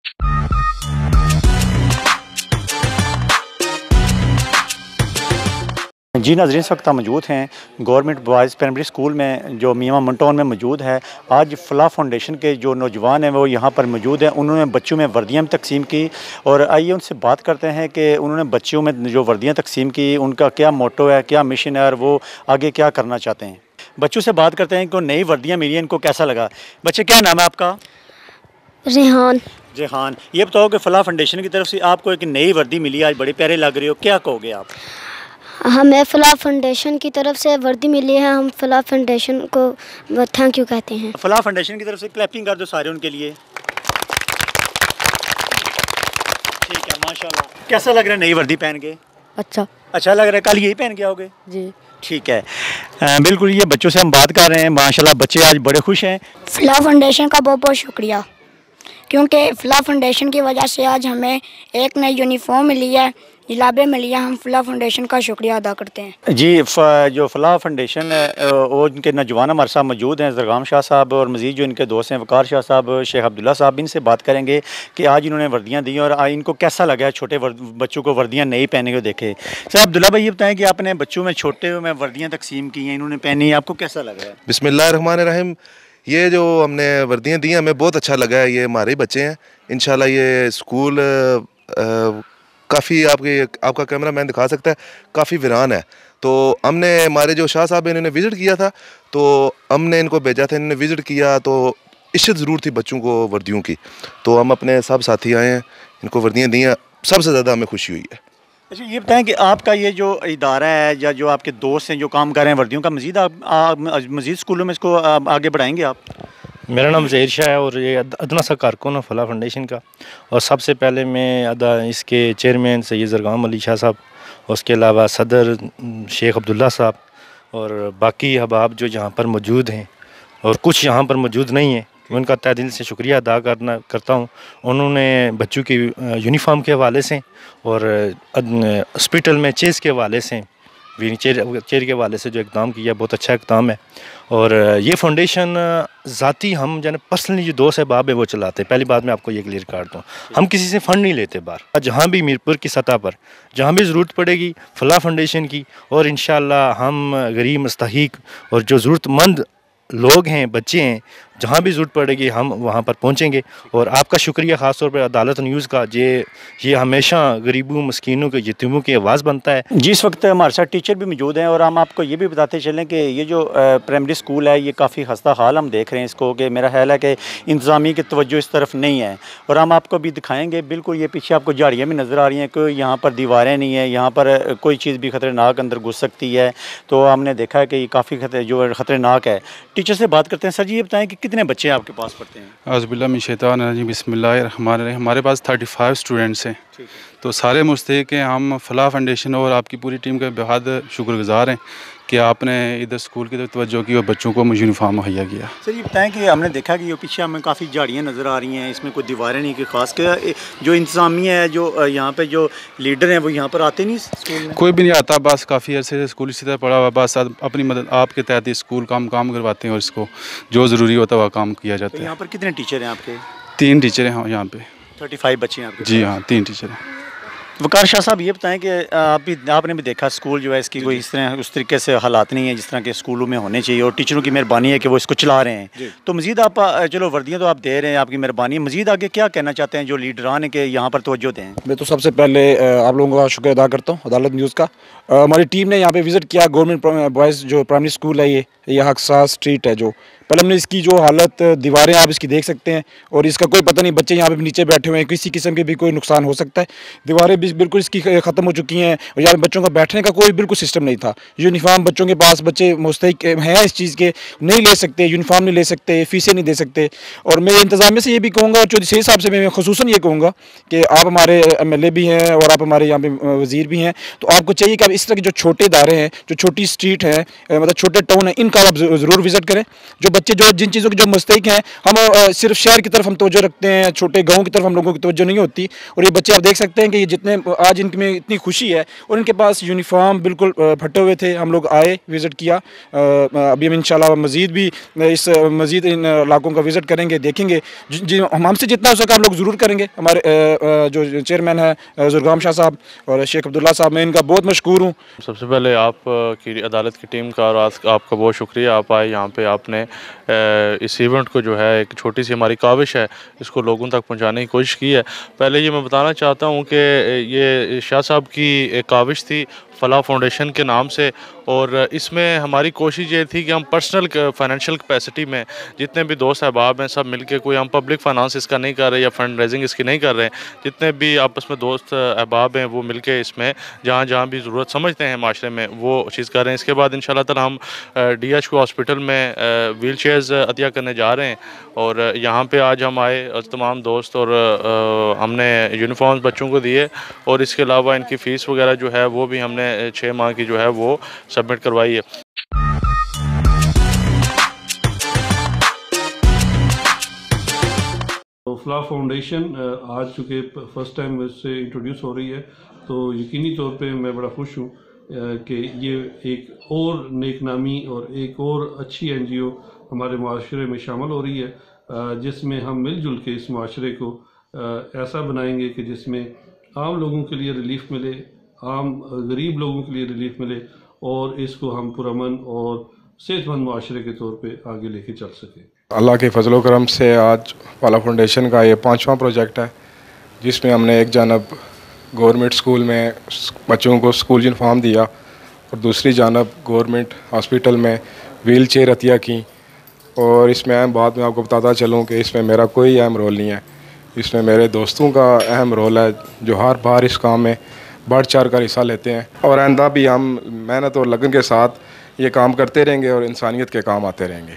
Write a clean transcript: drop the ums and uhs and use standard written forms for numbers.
जी नाज़रीन, इस वक्त मौजूद हैं गवर्नमेंट बॉयज़ प्राइमरी स्कूल में जो मियां मंटोन में मौजूद है। आज फलाह फाउंडेशन के जो नौजवान हैं वो यहाँ पर मौजूद हैं। उन्होंने बच्चों में वर्दियाँ तकसीम की और आइए उनसे बात करते हैं कि उन्होंने बच्चों में जो वर्दियाँ तकसीम की उनका क्या मोटो है, क्या मिशन है और वो आगे क्या करना चाहते हैं। बच्चों से बात करते हैं कि नई वर्दियाँ मिली हैं, इनको कैसा लगा। बच्चे, क्या नाम है आपका? रेहान। रेहान, ये बताओ कि फलाह फाउंडेशन की तरफ से आपको एक नई वर्दी मिली, आज बड़े प्यारे लग रहे हो, क्या कहोगे आप? हमें फलाह फाउंडेशन की तरफ से वर्दी मिली है, हम फलाह फाउंडेशन को थैंक यू कहते हैं। फलाह फाउंडेशन की तरफ से क्लैपिंग कर दो सारे उनके लिए। ठीक है, माशाल्लाह। कैसा लग रहा है नई वर्दी पहन के? अच्छा लग रहा है। कल यही पहन के आओगे? जी ठीक है। बिल्कुल, ये बच्चों से हम बात कर रहे हैं, माशाल्लाह बच्चे आज बड़े खुश हैं। फलाह फाउंडेशन का बहुत बहुत शुक्रिया, क्योंकि फलाह फाउंडेशन की वजह से आज हमें एक नई यूनिफॉर्म मिली है, जुलाबे मिली है। हम फलाह फाउंडेशन का शुक्रिया अदा करते हैं। जी, जो फलाह फाउंडेशन है वो इनके नौजवान हमारे साथ मौजूद हैं, ज़रगाम शाह साहब और मज़ीद जो इनके दोस्त हैं वकार शाह साहब, शेख अब्दुल्ला साहब। इनसे बात करेंगे कि आज इन्होंने वर्दियाँ दी और इनको कैसा लगा है छोटे बच्चों को वर्दियाँ नई पहने को देखे। सर अब्दुल्ला भाई, ये बताएं कि आपने बच्चों में छोटे में वर्दियाँ तकसीम की हैं, इन्होंने पहनी, आपको कैसा लग रहा है? बिस्मिल्लाहिर्रहमानिर्रहीम। ये जो हमने वर्दियाँ दी हैं हमें बहुत अच्छा लगा है। ये हमारे बच्चे हैं, इंशाल्लाह ये स्कूल काफ़ी आपका कैमरा मैन दिखा सकता है, काफ़ी वीरान है। तो हमने हमारे जो शाह साहब इन्होंने विज़िट किया था, तो हमने इनको भेजा था, इन्होंने विज़िट किया तो इज्जत ज़रूर थी बच्चों को वर्दियों की। तो हम अपने सब साथी आए हैं, इनको वर्दियाँ दी हैं, सबसे ज़्यादा हमें खुशी हुई है। अच्छा, ये बताएं कि आपका ये जो इदारा है या जो आपके दोस्त हैं जो काम कर रहे हैं वर्दियों का, मज़ीद आप मज़ीद स्कूलों में इसको आगे बढ़ाएंगे आप? मेरा नाम ज़हीर शाह है और ये अदना सा कारकुन है फलाह फाउंडेशन का। और सबसे पहले मैं इसके चेयरमैन सैयद ज़रगाम अली शाह साहब, उसके अलावा सदर शेख अब्दुल्ला साहब और बाकी अहबाब जो यहाँ पर मौजूद हैं और कुछ यहाँ पर मौजूद नहीं हैं, मैं उनका तहे दिल से शुक्रिया अदा करता हूँ। उन्होंने बच्चों की यूनिफॉर्म के हवाले से और हॉस्पिटल में चेस के हवाले से, चेयर के हवाले से जो इक़दाम किया, बहुत अच्छा इक़दाम है। और ये फाउंडेशन ज़ाती हम जाने पर्सनली जो दोस्त अहबाब है वो चलाते हैं। पहली बात मैं आपको ये क्लियर कर दूँ, हम किसी से फ़ंड नहीं लेते बाहर। जहाँ भी मीरपुर की सतह पर जहाँ भी ज़रूरत पड़ेगी फलाह फाउंडेशन की, और इंशाअल्लाह हम गरीब मुस्तहिक और जो ज़रूरतमंद लोग हैं, बच्चे हैं, जहाँ भी ज़रूरत पड़ेगी हम वहाँ पर पहुँचेंगे। और आपका शुक्रिया ख़ास तौर पर अदालत न्यूज़ का, ये हमेशा गरीबों मस्कीनों के यतीमों की आवाज़ बनता है। जिस वक्त हमारे साथ टीचर भी मौजूद हैं और हम आपको ये भी बताते चलें कि ये जो प्राइमरी स्कूल है ये काफ़ी खस्ता हाल हम देख रहे हैं इसको, कि मेरा ख्याल है कि इंतज़ामी की तवज्जो इस तरफ नहीं है। और हम आपको भी दिखाएँगे, बिल्कुल ये पीछे आपको झाड़ियाँ भी नज़र आ रही हैं, कोई यहाँ पर दीवारें नहीं है, यहाँ पर कोई चीज़ भी ख़तरनाक अंदर घुस सकती है। तो हमने देखा है कि ये काफ़ी ख़तरनाक है। टीचर से बात करते हैं। सर जी, ये बताएँ कि कितने बच्चे आपके पास पढ़ते हैं? औज़ुबिल्लाहि मिनश शैतानिर रजीम, बिस्मिल्लाहिर्रहमानिर्रहीम। हमारे पास 35 स्टूडेंट्स हैं, तो सारे मुस्तहिक हैं। हम फलाह फाउंडेशन और आपकी पूरी टीम के बेहद शुक्रगुज़ार हैं कि आपने इधर स्कूल की तरफ तवज्जो की और बच्चों को यूनिफॉर्म मुहैया किया। सर ये बताएं कि हमने देखा कि ये पीछे हमें काफ़ी झाड़ियाँ नज़र आ रही हैं, इसमें कोई दीवारें नहीं, कि ख़ास कर जो इंतज़ामिया है, जो यहाँ पे जो लीडर हैं वो यहाँ पर आते नहीं स्कूल में? कोई भी नहीं आता, बस काफ़ी अर्से से स्कूल इसी तरह पड़ा हुआ, बस अपनी मदद आपके तहत स्कूल काम करवाते हैं और इसको जो ज़रूरी होता है वह काम किया जाता है। यहाँ पर कितने टीचर हैं आपके? 3 टीचर हैं यहाँ पे। 35 बच्चे हैं आपके? जी हाँ, 3 टीचर हैं। वकार शाह साहब, ये बताएं कि आपने भी देखा स्कूल जो है इसकी कोई उस तरीके से हालात नहीं है जिस तरह के स्कूलों में होने चाहिए, और टीचरों की मेहरबानी है कि वो इसको चला रहे हैं। तो मज़ीद आप चलो वर्दियाँ तो आप दे रहे हैं, आपकी मेहरबानी है, मज़ीद आगे क्या कहना चाहते हैं जो लीडरान है कि यहाँ पर तवज्जो दें? मैं तो सबसे पहले आप लोगों का शुक्र अदा करता हूँ, अदालत न्यूज़ का। हमारी टीम ने यहाँ पे विज़िट किया, गवर्नमेंट बॉयज़ जो प्राइमरी स्कूल है, ये हक्सा स्ट्रीट है। जो पहले हमने इसकी जो हालत, दीवारें आप इसकी देख सकते हैं, और इसका कोई पता नहीं, बच्चे यहाँ पे नीचे बैठे हुए हैं, किसी किस्म के भी कोई नुकसान हो सकता है। दीवारें भी बिल्कुल इसकी ख़त्म हो चुकी हैं, और यहाँ बच्चों का बैठने का कोई बिल्कुल सिस्टम नहीं था। यूनिफॉर्म बच्चों के पास, बच्चे मुस्तहिक हैं इस चीज़ के, नहीं ले सकते, यूनिफॉर्म नहीं ले सकते, फ़ीसें नहीं दे सकते। और मैं इंतज़ामिया से ये भी कहूँगा, और चौधरी सैयद साहब से मैं ख़ुसूसन ये कहूँगा कि आप हमारे MLA भी हैं और आप हमारे यहाँ पे वज़ीर भी हैं, तो आपको चाहिए कि आप इस तरह के जो छोटे इदारे हैं, जो छोटी स्ट्रीट हैं, मतलब छोटे टाउन हैं, इनका आप ज़रूर विज़िट करें। जो बच्चे जो जिन चीज़ों की जो मुस्तहिक हैं, हम सिर्फ शहर की तरफ हम तवज्जो रखते हैं, छोटे गाँव की तरफ हम लोगों की तवज्जो नहीं होती। और ये बच्चे आप देख सकते हैं कि ये जितने आज इनमें इतनी खुशी है और इनके पास यूनिफॉर्म बिल्कुल फटे हुए थे। हम लोग आए, विज़िट किया, अभी हम इंशाल्लाह मज़ीद भी मज़ीद इन इलाकों का विज़िट करेंगे, देखेंगे। हमसे जितना हो सका हम लोग ज़रूर करेंगे। हमारे जो चेयरमैन है ज़ुरगाम शाह साहब और शेख अब्दुल्ला साहब, मैं इनका बहुत मशकूर हूँ। सबसे पहले आप की अदालत की टीम का और आपका बहुत शुक्रिया। आप आए यहाँ पे, आपने इस इवेंट को जो है एक छोटी सी हमारी काविश है इसको लोगों तक पहुँचाने की कोशिश की है। पहले ये मैं बताना चाहता हूँ कि ये शाह साहब की एक काविश थी फलाह फाउंडेशन के नाम से, और इसमें हमारी कोशिश ये थी कि हम पर्सनल फाइनेंशियल कैपेसिटी में जितने भी दोस्त अहबाब हैं सब मिलके, कोई हम पब्लिक फाइनेंस इसका नहीं कर रहे या फंड रेजिंग इसकी नहीं कर रहे हैं, जितने भी आपस में दोस्त अहबाब हैं वो मिलके इसमें जहाँ जहाँ भी ज़रूरत समझते हैं माशरे में वो चीज़ कर रहे हैं। इसके बाद इंशाल्लाह ताला हम DHQ हॉस्पिटल में व्हील चेयर्स अतिया करने जा रहे हैं, और यहाँ पे आज हम आए तमाम दोस्त, और हमने यूनिफॉर्म्स बच्चों को दिए, और इसके अलावा इनकी फ़ीस वगैरह जो है वो भी हमने 6 माह की जो है वो सबमिट करवाई है। तो फलाह फाउंडेशन आज चूँकि फ़र्स्ट टाइम इससे इंट्रोड्यूस हो रही है, तो यकीनी तौर पे मैं बड़ा खुश हूँ कि ये एक और नेक नामी और एक और अच्छी NGO हमारे माशरे में शामिल हो रही है, जिसमें हम मिलजुल के इस माशरे को ऐसा बनाएंगे कि जिसमें आम लोगों के लिए रिलीफ मिले, आम गरीब लोगों के लिए रिलीफ मिले, और इसको हम पुरअमन और सेहतमंद माशरे के तौर पे आगे लेके चल सकें। अल्लाह के फजल करम से आज फलाह फाउंडेशन का ये 5वां प्रोजेक्ट है, जिसमें हमने एक जानब गवर्नमेंट स्कूल में बच्चों को स्कूल यूनिफॉर्म दिया, और दूसरी जानब गवर्नमेंट हॉस्पिटल में व्हील चेयर अतिया की। और इसमें अहम बात मैं आपको बताता चलूँ कि इसमें मेरा कोई अहम रोल नहीं है, इसमें मेरे दोस्तों का अहम रोल है जो हर बार इस काम में बढ़ चढ़ कर हिस्सा लेते हैं, और आइंदा भी हम मेहनत और लगन के साथ ये काम करते रहेंगे और इंसानियत के काम आते रहेंगे।